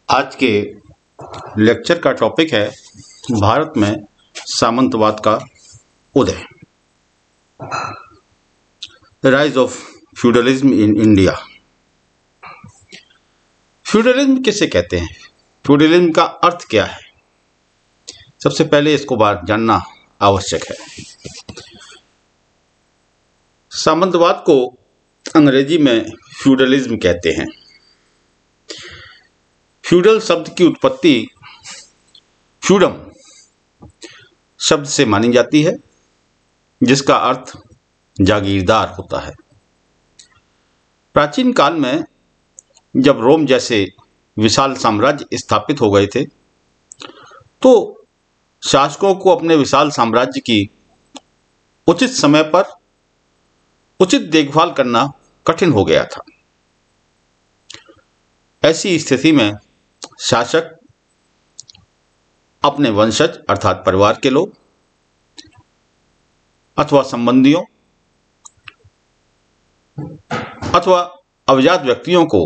आज के लेक्चर का टॉपिक है भारत में सामंतवाद का उदय, rise of feudalism in India. Feudalism किसे कहते हैं? फ्यूडलिज्म का अर्थ क्या है? सबसे पहले इसको बात जानना आवश्यक है। सामंतवाद को अंग्रेजी में फ्यूडलिज्म कहते हैं। फ्यूडल शब्द की उत्पत्ति फ्यूडम शब्द से मानी जाती है, जिसका अर्थ जागीरदार होता है। प्राचीन काल में जब रोम जैसे विशाल साम्राज्य स्थापित हो गए थे, तो शासकों को अपने विशाल साम्राज्य की उचित समय पर उचित देखभाल करना कठिन हो गया था। ऐसी स्थिति में शासक अपने वंशज अर्थात परिवार के लोग अथवा संबंधियों अथवा अवजात व्यक्तियों को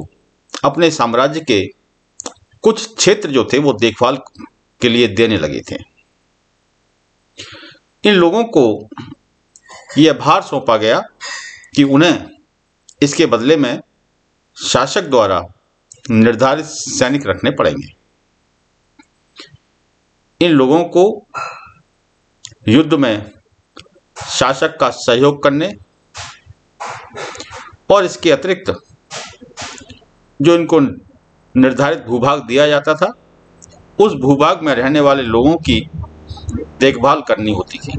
अपने साम्राज्य के कुछ क्षेत्र जो थे वो देखभाल के लिए देने लगे थे। इन लोगों को यह भार सौंपा गया कि उन्हें इसके बदले में शासक द्वारा निर्धारित सैनिक रखने पड़ेंगे। इन लोगों को युद्ध में शासक का सहयोग करने और इसके अतिरिक्त जो इनको निर्धारित भूभाग दिया जाता था, उस भूभाग में रहने वाले लोगों की देखभाल करनी होती थी।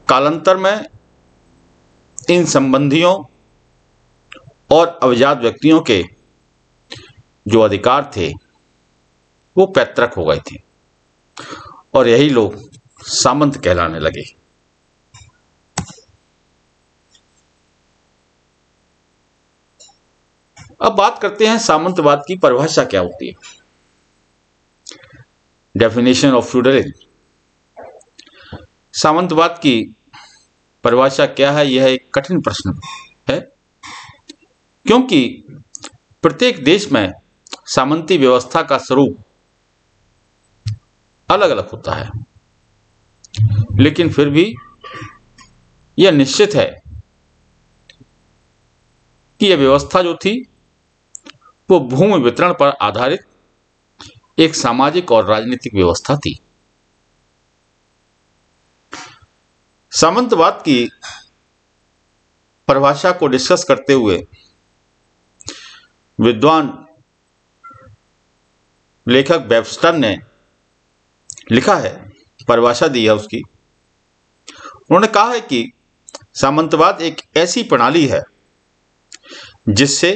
कालांतर में इन संबंधियों और अवजात व्यक्तियों के जो अधिकार थे वो पैतृक हो गए थे और यही लोग सामंत कहलाने लगे। अब बात करते हैं सामंतवाद की परिभाषा क्या होती है। Definition of feudalism. सामंतवाद की परिभाषा क्या है? यह एक कठिन प्रश्न है, क्योंकि प्रत्येक देश में सामंती व्यवस्था का स्वरूप अलग अलग होता है, लेकिन फिर भी यह निश्चित है कि यह व्यवस्था जो थी वो भूमि वितरण पर आधारित एक सामाजिक और राजनीतिक व्यवस्था थी। सामंतवाद की परिभाषा को डिस्कस करते हुए विद्वान लेखक वेबस्टर ने लिखा है, परिभाषा दी है उसकी। उन्होंने कहा है कि सामंतवाद एक ऐसी प्रणाली है जिससे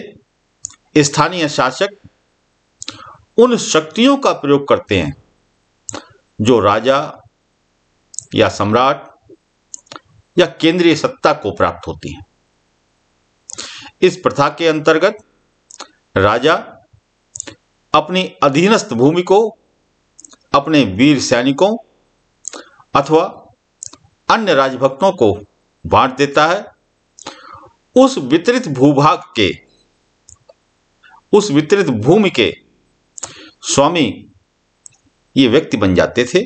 स्थानीय शासक उन शक्तियों का प्रयोग करते हैं जो राजा या सम्राट या केंद्रीय सत्ता को प्राप्त होती हैं। इस प्रथा के अंतर्गत राजा अपनी अधीनस्थ भूमि को अपने वीर सैनिकों अथवा अन्य राजभक्तों को बांट देता है। उस वितरित भूभाग के, उस वितरित भूमि के स्वामी ये व्यक्ति बन जाते थे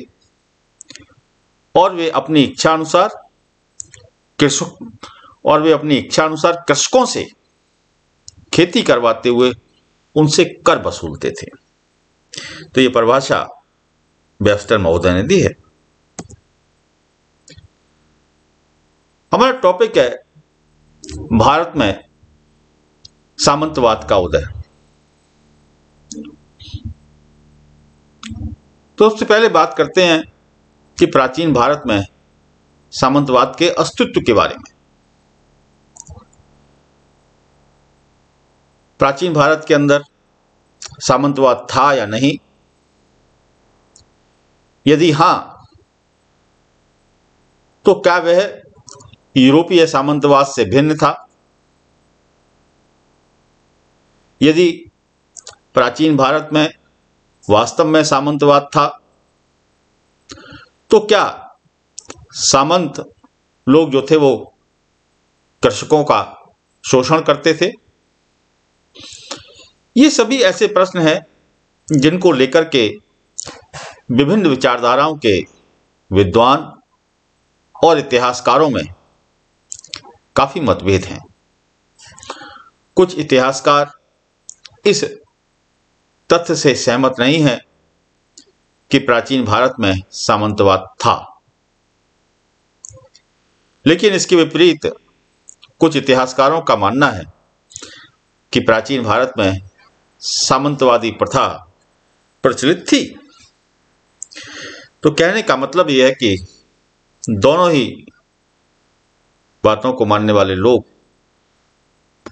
और वे अपनी इच्छा अनुसार कृषकों से खेती करवाते हुए उनसे कर वसूलते थे। तो ये परिभाषा वेबस्टर महोदय ने दी है। हमारा टॉपिक है भारत में सामंतवाद का उदय। तो सबसे पहले बात करते हैं कि प्राचीन भारत में सामंतवाद के अस्तित्व के बारे में। प्राचीन भारत के अंदर सामंतवाद था या नहीं? यदि हां, तो क्या वह यूरोपीय सामंतवाद से भिन्न था? यदि प्राचीन भारत में वास्तव में सामंतवाद था, तो क्या सामंत लोग जो थे वो कृषकों का शोषण करते थे? ये सभी ऐसे प्रश्न हैं जिनको लेकर के विभिन्न विचारधाराओं के विद्वान और इतिहासकारों में काफी मतभेद हैं। कुछ इतिहासकार इस तथ्य से सहमत नहीं हैं कि प्राचीन भारत में सामंतवाद था, लेकिन इसके विपरीत कुछ इतिहासकारों का मानना है कि प्राचीन भारत में सामंतवादी प्रथा प्रचलित थी। तो कहने का मतलब यह है कि दोनों ही बातों को मानने वाले लोग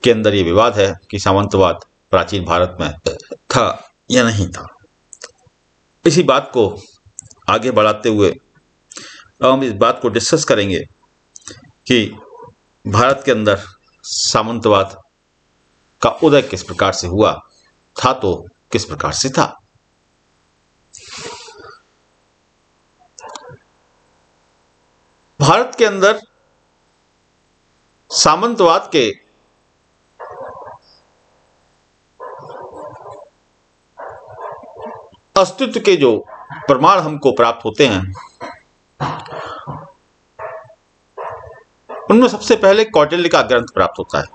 के अंदर ये विवाद है कि सामंतवाद प्राचीन भारत में था या नहीं था। इसी बात को आगे बढ़ाते हुए अब हम इस बात को डिस्कस करेंगे कि भारत के अंदर सामंतवाद का उदय किस प्रकार से हुआ था, तो किस प्रकार से था। भारत के अंदर सामंतवाद के अस्तित्व के जो प्रमाण हमको प्राप्त होते हैं उनमें सबसे पहले कौटिल्य का ग्रंथ प्राप्त होता है।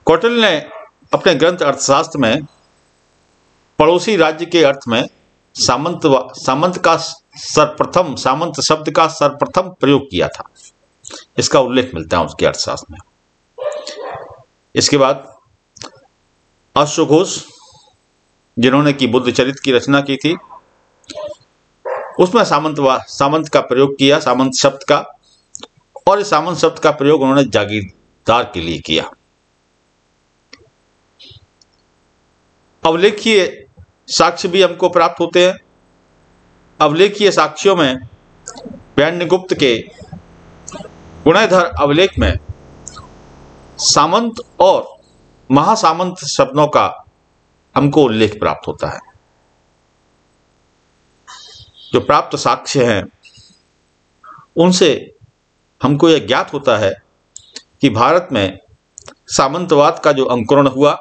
कौटिल्य ने अपने ग्रंथ अर्थशास्त्र में पड़ोसी राज्य के अर्थ में सामंत शब्द का सर्वप्रथम प्रयोग किया था। इसका उल्लेख मिलता है उसके अर्थशास्त्र में। इसके बाद अश्वघोष जिन्होंने की बुद्ध चरित की रचना की थी, उसमें सामंत का प्रयोग किया, सामंत शब्द का, और इस सामंत शब्द का प्रयोग उन्होंने जागीरदार के लिए किया। अवलेखीय साक्ष्य भी हमको प्राप्त होते हैं। अवलेखीय साक्ष्यों में वैन्यगुप्त के गुणधर अवलेख में सामंत और महासामंत शब्दों का हमको उल्लेख प्राप्त होता है। जो प्राप्त साक्ष्य हैं उनसे हमको यह ज्ञात होता है कि भारत में सामंतवाद का जो अंकुरण हुआ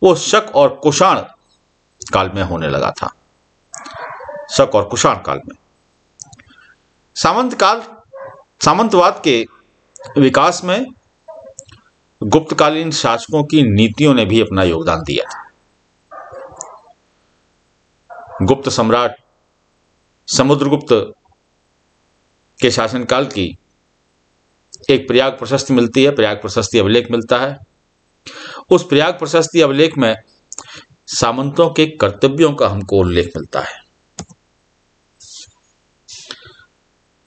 वो शक और कुषाण काल में होने लगा था। शक और कुषाण काल में सामंतवाद के विकास में गुप्तकालीन शासकों की नीतियों ने भी अपना योगदान दिया था। गुप्त सम्राट समुद्रगुप्त के शासनकाल की एक प्रयाग प्रशस्ति मिलती है, प्रयाग प्रशस्ति अभिलेख मिलता है। उस प्रयाग प्रशस्ति अभिलेख में सामंतों के कर्तव्यों का हमको उल्लेख मिलता है।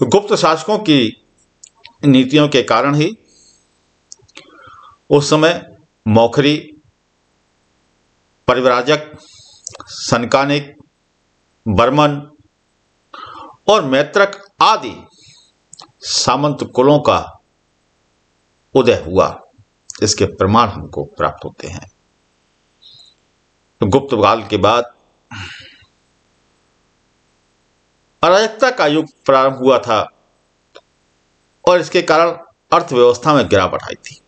गुप्त शासकों की नीतियों के कारण ही उस समय मौखरी, परिव्राजक, सनकानिक, बर्मन और मैत्रक आदि सामंत कुलों का उदय हुआ। इसके प्रमाण हमको प्राप्त होते हैं। गुप्त काल के बाद अराजकता का युग प्रारंभ हुआ था और इसके कारण अर्थव्यवस्था में गिरावट आई थी।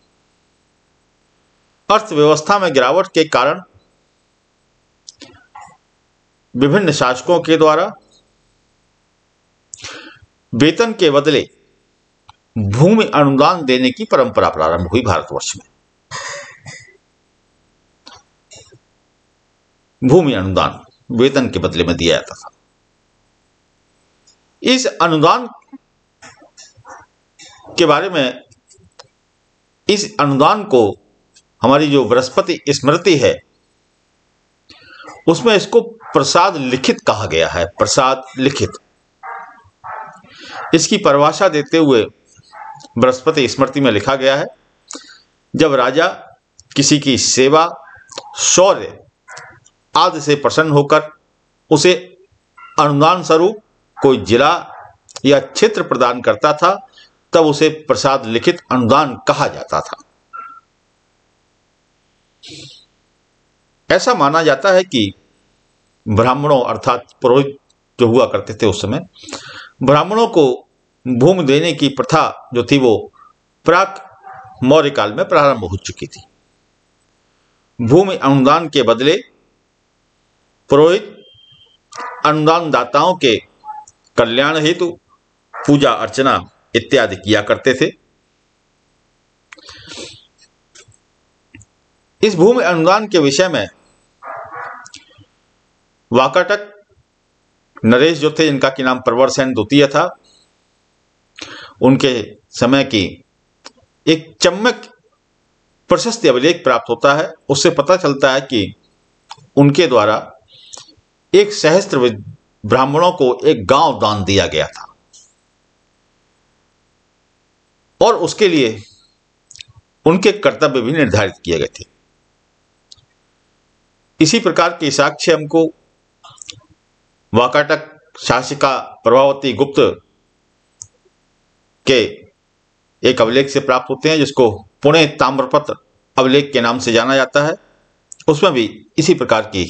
अर्थव्यवस्था में गिरावट के कारण विभिन्न शासकों के द्वारा वेतन के बदले भूमि अनुदान देने की परंपरा प्रारंभ हुई भारतवर्ष में। भूमि अनुदान वेतन के बदले में दिया जाता था। इस अनुदान के बारे में, इस अनुदान को हमारी जो बृहस्पति स्मृति है उसमें इसको प्रसाद लिखित कहा गया है। प्रसाद लिखित, इसकी परिभाषा देते हुए बृहस्पति स्मृति में लिखा गया है, जब राजा किसी की सेवा, शौर्य आदि से प्रसन्न होकर उसे अनुदान स्वरूप कोई जिला या क्षेत्र प्रदान करता था, तब उसे प्रसाद लिखित अनुदान कहा जाता था। ऐसा माना जाता है कि ब्राह्मणों अर्थात पुरोहित जो हुआ करते थे उस समय, ब्राह्मणों को भूमि देने की प्रथा जो थी वो प्राक मौर्य काल में प्रारंभ हो चुकी थी। भूमि अनुदान के बदले पुरोहित अनुदान दाताओं के कल्याण हेतु पूजा अर्चना इत्यादि किया करते थे। इस भूमि अनुदान के विषय में वाकाटक नरेश जो थे, जिनका की नाम प्रवर सेन द्वितीय था, उनके समय की एक चम्मक प्रशस्त अभिलेख प्राप्त होता है। उससे पता चलता है कि उनके द्वारा 1 सहस्त्र ब्राह्मणों को एक गांव दान दिया गया था और उसके लिए उनके कर्तव्य भी निर्धारित किए गए थे। इसी प्रकार के साक्ष्य हमको वाकाटक शासिका प्रभावती गुप्त के एक अभिलेख से प्राप्त होते हैं, जिसको पुणे ताम्रपत्र अभिलेख के नाम से जाना जाता है। उसमें भी इसी प्रकार की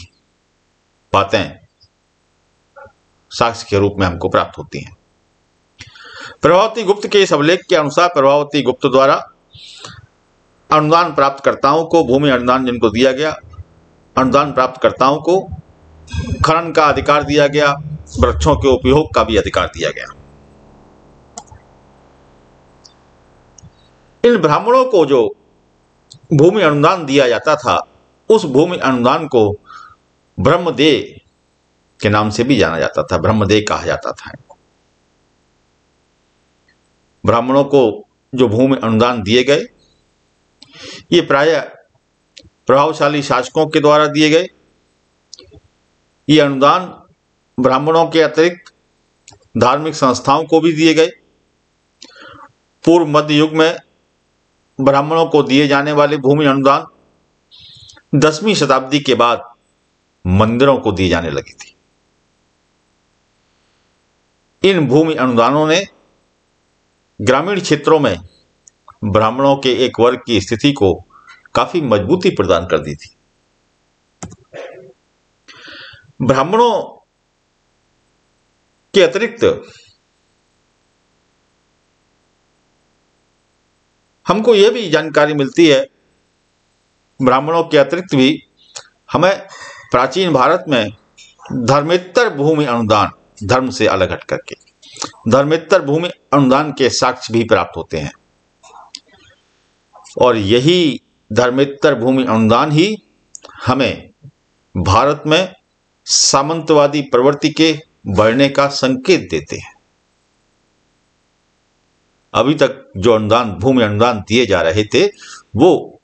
बातें साक्ष्य के रूप में हमको प्राप्त होती हैं। प्रभावती गुप्त के इस अभिलेख के अनुसार प्रभावती गुप्त द्वारा अनुदान प्राप्तकर्ताओं को, भूमि अनुदान जिनको दिया गया, अनुदान प्राप्तकर्ताओं को खनन का अधिकार दिया गया, वृक्षों के उपयोग का भी अधिकार दिया गया। इन ब्राह्मणों को जो भूमि अनुदान दिया जाता था, उस भूमि अनुदान को ब्रह्मदेय के नाम से भी जाना जाता था, ब्रह्मदेय कहा जाता था। ब्राह्मणों को जो भूमि अनुदान दिए गए, ये प्रायः प्रभावशाली शासकों के द्वारा दिए गए। ये अनुदान ब्राह्मणों के अतिरिक्त धार्मिक संस्थाओं को भी दिए गए। पूर्व मध्य युग में ब्राह्मणों को दिए जाने वाले भूमि अनुदान 10वीं शताब्दी के बाद मंदिरों को दी जाने लगी थी। इन भूमि अनुदानों ने ग्रामीण क्षेत्रों में ब्राह्मणों के एक वर्ग की स्थिति को काफी मजबूती प्रदान कर दी थी। ब्राह्मणों के अतिरिक्त हमको यह भी जानकारी मिलती है, ब्राह्मणों के अतिरिक्त भी हमें प्राचीन भारत में धर्मेत्तर भूमि अनुदान, धर्म से अलग हट करके धर्मेत्तर भूमि अनुदान के साक्ष्य भी प्राप्त होते हैं। और यही धर्मेत्तर भूमि अनुदान ही हमें भारत में सामंतवादी प्रवृत्ति के बढ़ने का संकेत देते हैं। अभी तक जो अनुदान, भूमि अनुदान दिए जा रहे थे, वो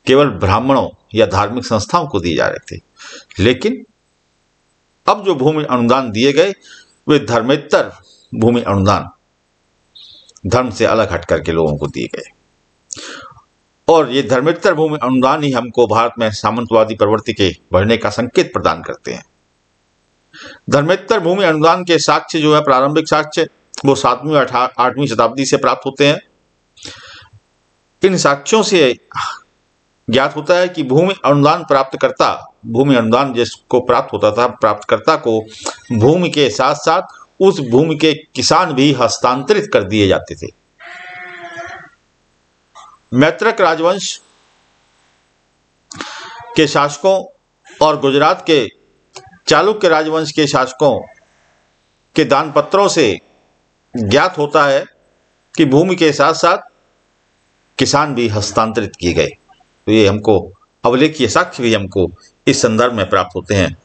केवल ब्राह्मणों या धार्मिक संस्थाओं को दिए जा रहे थे, लेकिन अब जो भूमि अनुदान दिए गए वे धर्मेत्तर भूमि अनुदान, धर्म से अलग हट करके लोगों को दिए गए। और ये धर्मेत्तर भूमि अनुदान ही हमको भारत में सामंतवादी प्रवृत्ति के बढ़ने का संकेत प्रदान करते हैं। धर्मेत्तर भूमि अनुदान के साक्ष्य जो है, प्रारंभिक साक्ष्य, वो 7वीं और 8वीं शताब्दी से प्राप्त होते हैं। इन साक्ष्यों से ज्ञात होता है कि भूमि अनुदान प्राप्तकर्ता, भूमि अनुदान जिसको प्राप्त होता था, प्राप्तकर्ता को भूमि के साथ साथ उस भूमि के किसान भी हस्तांतरित कर दिए जाते थे। मैत्रक राजवंश के शासकों और गुजरात के चालुक्य राजवंश के शासकों के दान पत्रों से ज्ञात होता है कि भूमि के साथ साथ किसान भी हस्तांतरित किए गए। तो ये हमको अभिलेखीय साक्ष्य भी हमको इस संदर्भ में प्राप्त होते हैं।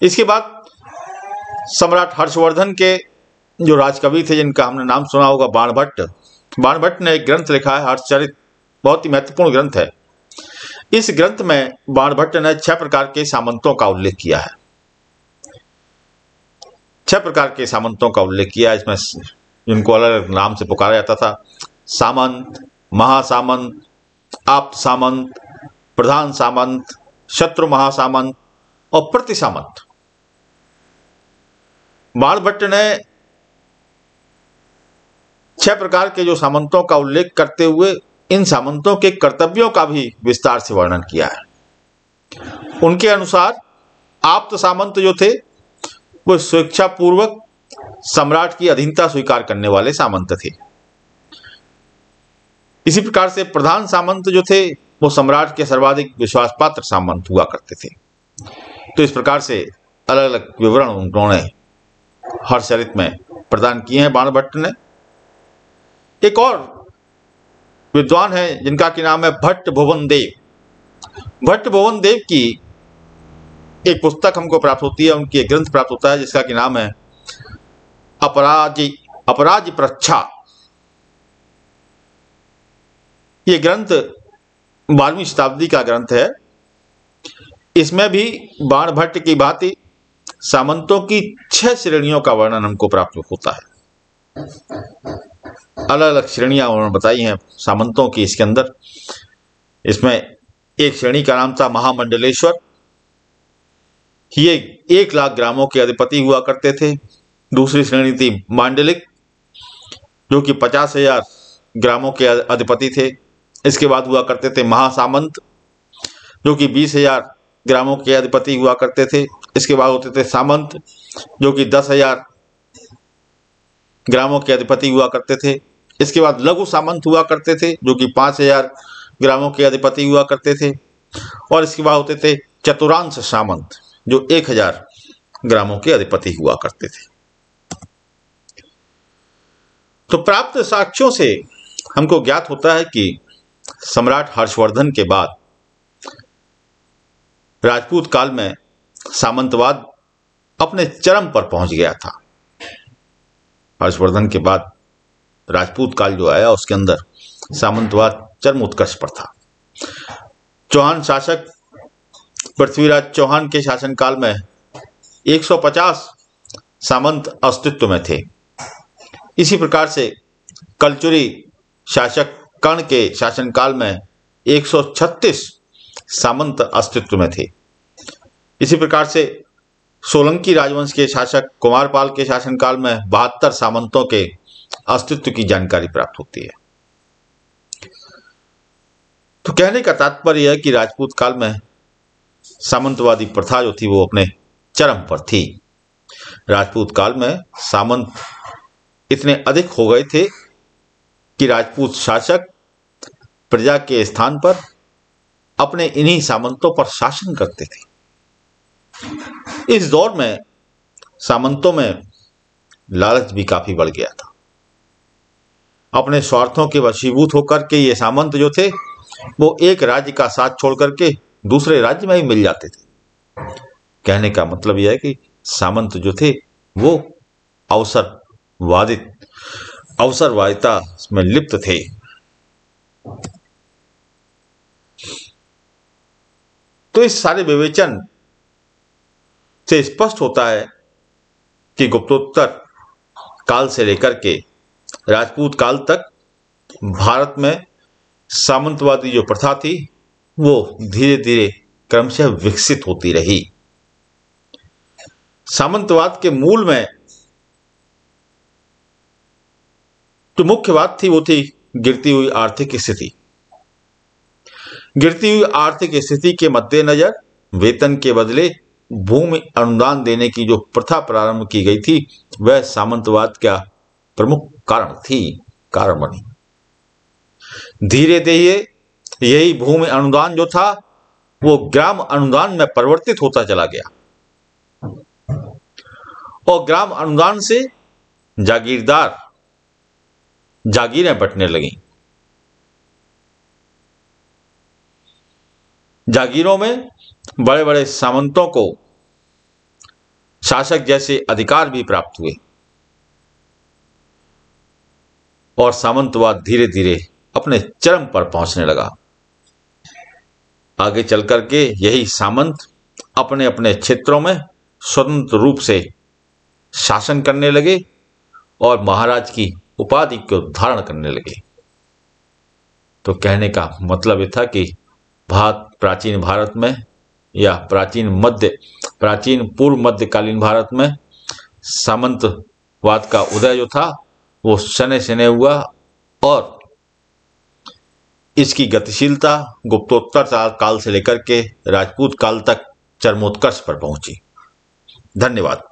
इसके बाद सम्राट हर्षवर्धन के जो राजकवि थे, जिनका हमने नाम सुना होगा, बाणभट्ट। बाणभट्ट ने एक ग्रंथ लिखा है, हर्षचरित, बहुत ही महत्वपूर्ण ग्रंथ है। इस ग्रंथ में बाणभट्ट ने 6 प्रकार के सामंतों का उल्लेख किया है। 6 प्रकार के सामंतों का उल्लेख किया है। इसमें जिनको अलग अलग नाम से पुकारा जाता था, सामंत, महासामंत, आप्त सामंत, प्रधान सामंत, शत्रु महासामंत और प्रतिसामंत। बाणभट्ट ने 6 प्रकार के जो सामंतों का उल्लेख करते हुए इन सामंतों के कर्तव्यों का भी विस्तार से वर्णन किया है। उनके अनुसार आप्त सामंत जो थे, वो स्वेच्छापूर्वक सम्राट की अधीनता स्वीकार करने वाले सामंत थे। इसी प्रकार से प्रधान सामंत जो थे, वो सम्राट के सर्वाधिक विश्वास पात्र सामंत हुआ करते थे। तो इस प्रकार से अलग अलग विवरण उन्होंने हर्षचरित में प्रदान किए हैं बाणभट्ट ने। एक और विद्वान है जिनका की नाम है भट्ट भुवन देव। भट्ट भुवन देव की एक पुस्तक हमको प्राप्त होती है, उनकी एक ग्रंथ प्राप्त होता है जिसका की नाम है अपराज प्रच्छा। ये ग्रंथ 12वीं शताब्दी का ग्रंथ है। इसमें भी बाणभट्ट की भांति सामंतों की 6 श्रेणियों का वर्णन हमको प्राप्त होता है। अलग अलग श्रेणियां उन्होंने बताई हैं सामंतों की इसके अंदर। इसमें एक श्रेणी का नाम था महामंडलेश्वर। ये 1 लाख ग्रामों के अधिपति हुआ करते थे। दूसरी श्रेणी थी मांडलिक, जो कि 50,000 ग्रामों के अधिपति थे। इसके बाद हुआ करते थे महासामंत, जो कि 20,000 ग्रामों के अधिपति हुआ करते थे। इसके बाद होते थे सामंत, जो कि 10,000 ग्रामों के अधिपति हुआ करते थे। इसके बाद लघु सामंत हुआ करते थे, जो कि 5,000 ग्रामों के अधिपति हुआ करते थे। और इसके बाद होते थे चतुरांश सामंत, जो 1,000 ग्रामों के अधिपति हुआ करते थे। तो प्राप्त साक्ष्यों से हमको ज्ञात होता है कि सम्राट हर्षवर्धन के बाद राजपूत काल में सामंतवाद अपने चरम पर पहुंच गया था। हर्षवर्धन के बाद राजपूत काल जो आया उसके अंदर सामंतवाद चरम उत्कर्ष पर था। चौहान शासक पृथ्वीराज चौहान के शासनकाल में 150 सामंत अस्तित्व में थे। इसी प्रकार से कलचुरी शासक कर्ण के शासनकाल में 136 सामंत अस्तित्व में थे। इसी प्रकार से सोलंकी राजवंश के शासक कुमारपाल के शासनकाल में 72 सामंतों के अस्तित्व की जानकारी प्राप्त होती है। तो कहने का तात्पर्य है कि राजपूत काल में सामंतवादी प्रथा जो थी वो अपने चरम पर थी। राजपूत काल में सामंत इतने अधिक हो गए थे कि राजपूत शासक प्रजा के स्थान पर अपने इन्हीं सामंतों पर शासन करते थे। इस दौर में सामंतों में लालच भी काफी बढ़ गया था। अपने स्वार्थों के वशीभूत होकर के ये सामंत जो थे वो एक राज्य का साथ छोड़ करके दूसरे राज्य में ही मिल जाते थे। कहने का मतलब यह है कि सामंत जो थे वो अवसरवादिता में लिप्त थे। तो इस सारे विवेचन से स्पष्ट होता है कि गुप्तोत्तर काल से लेकर के राजपूत काल तक भारत में सामंतवादी जो प्रथा थी वो धीरे धीरे क्रमशः विकसित होती रही। सामंतवाद के मूल में जो मुख्य बात थी वो थी गिरती हुई आर्थिक स्थिति। गिरती हुई आर्थिक स्थिति के मद्देनजर वेतन के बदले भूमि अनुदान देने की जो प्रथा प्रारंभ की गई थी वह सामंतवाद का प्रमुख कारण बनी। धीरे धीरे यही भूमि अनुदान जो था वो ग्राम अनुदान में परिवर्तित होता चला गया और ग्राम अनुदान से जागीरें बंटने लगी। जागीरों में बड़े बड़े सामंतों को शासक जैसे अधिकार भी प्राप्त हुए और सामंतवाद धीरे धीरे अपने चरम पर पहुंचने लगा। आगे चल करके यही सामंत अपने अपने क्षेत्रों में स्वतंत्र रूप से शासन करने लगे और महाराज की उपाधि को धारण करने लगे। तो कहने का मतलब यह था कि प्राचीन भारत में या प्राचीन पूर्व मध्यकालीन भारत में सामंतवाद का उदय जो था वो शनै शनै हुआ और इसकी गतिशीलता गुप्तोत्तर काल से लेकर के राजपूत काल तक चरमोत्कर्ष पर पहुंची। धन्यवाद।